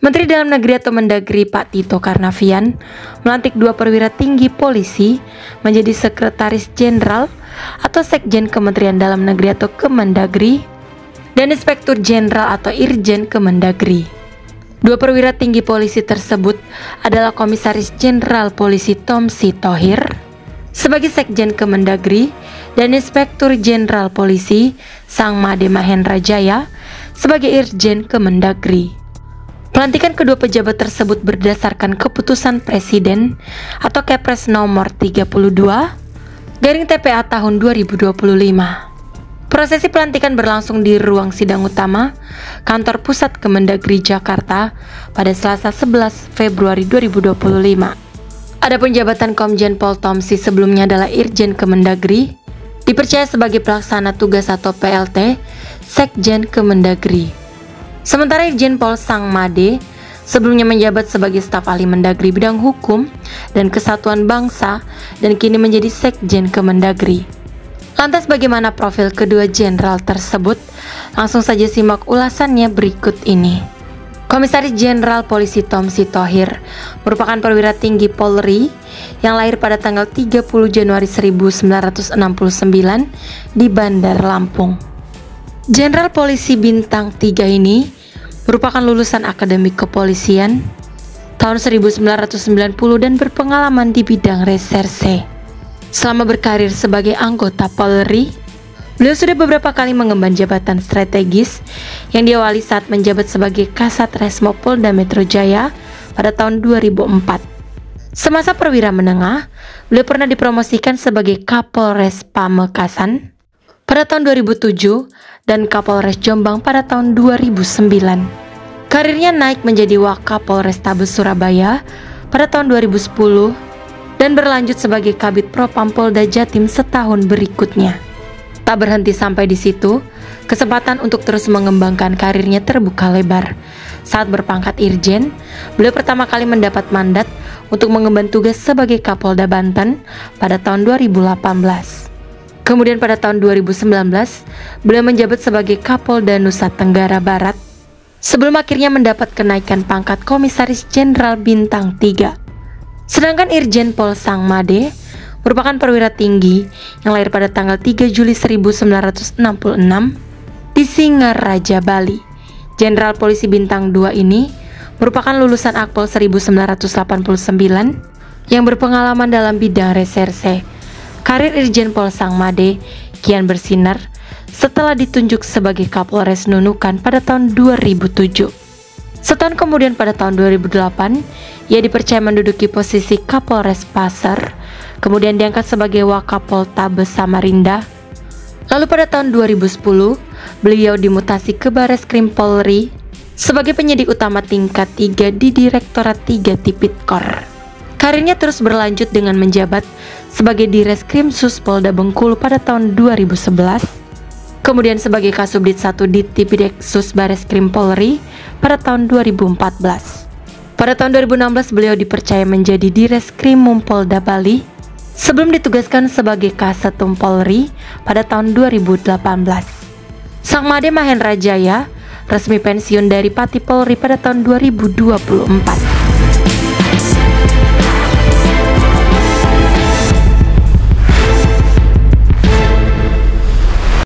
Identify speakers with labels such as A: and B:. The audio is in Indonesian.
A: Menteri Dalam Negeri atau Mendagri Pak Tito Karnavian melantik 2 perwira tinggi polisi menjadi Sekretaris Jenderal atau Sekjen Kementerian Dalam Negeri atau Kemendagri dan Inspektur Jenderal atau Irjen Kemendagri. 2 perwira tinggi polisi tersebut adalah Komisaris Jenderal Polisi Tomsi Thohir sebagai Sekjen Kemendagri dan Inspektur Jenderal Polisi Sangmade Mahendra Jaya sebagai Irjen Kemendagri. Pelantikan kedua pejabat tersebut berdasarkan keputusan Presiden atau Kepres nomor 32/TPA tahun 2025. Prosesi pelantikan berlangsung di ruang sidang utama Kantor Pusat Kemendagri Jakarta pada Selasa 11 Februari 2025. Adapun jabatan Komjen Pol Tomsi sebelumnya adalah Irjen Kemendagri, dipercaya sebagai pelaksana tugas atau PLT Sekjen Kemendagri. Sementara Irjen Pol Sangmade sebelumnya menjabat sebagai staf ahli Mendagri bidang hukum dan kesatuan bangsa dan kini menjadi Sekjen Kemendagri. Lantas bagaimana profil kedua jenderal tersebut? Langsung saja simak ulasannya berikut ini. Komisaris Jenderal Polisi Tomsi Thohir merupakan perwira tinggi Polri yang lahir pada tanggal 30 Januari 1969 di Bandar Lampung. Jenderal Polisi Bintang 3 ini merupakan lulusan Akademi Kepolisian tahun 1990 dan berpengalaman di bidang reserse. Selama berkarir sebagai anggota Polri, beliau sudah beberapa kali mengemban jabatan strategis yang diawali saat menjabat sebagai Kasat Resmo Polda Metro Jaya pada tahun 2004. Semasa perwira menengah, beliau pernah dipromosikan sebagai Kapolres Pamekasan pada tahun 2007 dan Kapolres Jombang pada tahun 2009. Karirnya naik menjadi Wakapolrestabes Surabaya pada tahun 2010 dan berlanjut sebagai Kabid Propam Polda Jatim setahun berikutnya. Tak berhenti sampai di situ, kesempatan untuk terus mengembangkan karirnya terbuka lebar. Saat berpangkat Irjen, beliau pertama kali mendapat mandat untuk mengemban tugas sebagai Kapolda Banten pada tahun 2018. Kemudian pada tahun 2019, beliau menjabat sebagai Kapolda Nusa Tenggara Barat sebelum akhirnya mendapat kenaikan pangkat Komisaris Jenderal Bintang 3. Sedangkan Irjen Pol Sangmade merupakan perwira tinggi yang lahir pada tanggal 3 Juli 1966 di Singaraja, Bali. Jenderal Polisi Bintang 2 ini merupakan lulusan Akpol 1989 yang berpengalaman dalam bidang reserse. Karir Irjen Pol Sangmade kian bersinar setelah ditunjuk sebagai Kapolres Nunukan pada tahun 2007. Setahun kemudian pada tahun 2008, ia dipercaya menduduki posisi Kapolres Pasar, kemudian diangkat sebagai Wakapoltabes Samarinda. Lalu pada tahun 2010, beliau dimutasi ke Bareskrim Polri sebagai penyidik utama tingkat 3 di Direktorat 3 Tipikor. Karirnya terus berlanjut dengan menjabat sebagai Direskrim Sus Polda Bengkulu pada tahun 2011, kemudian sebagai Kasubdit 1 Ditipideksus Bareskrim Polri pada tahun 2014. Pada tahun 2016 beliau dipercaya menjadi Direskrimum Polda Bali sebelum ditugaskan sebagai Kasetum Polri pada tahun 2018. Sangmade Mahendra Jaya resmi pensiun dari Pati Polri pada tahun 2024.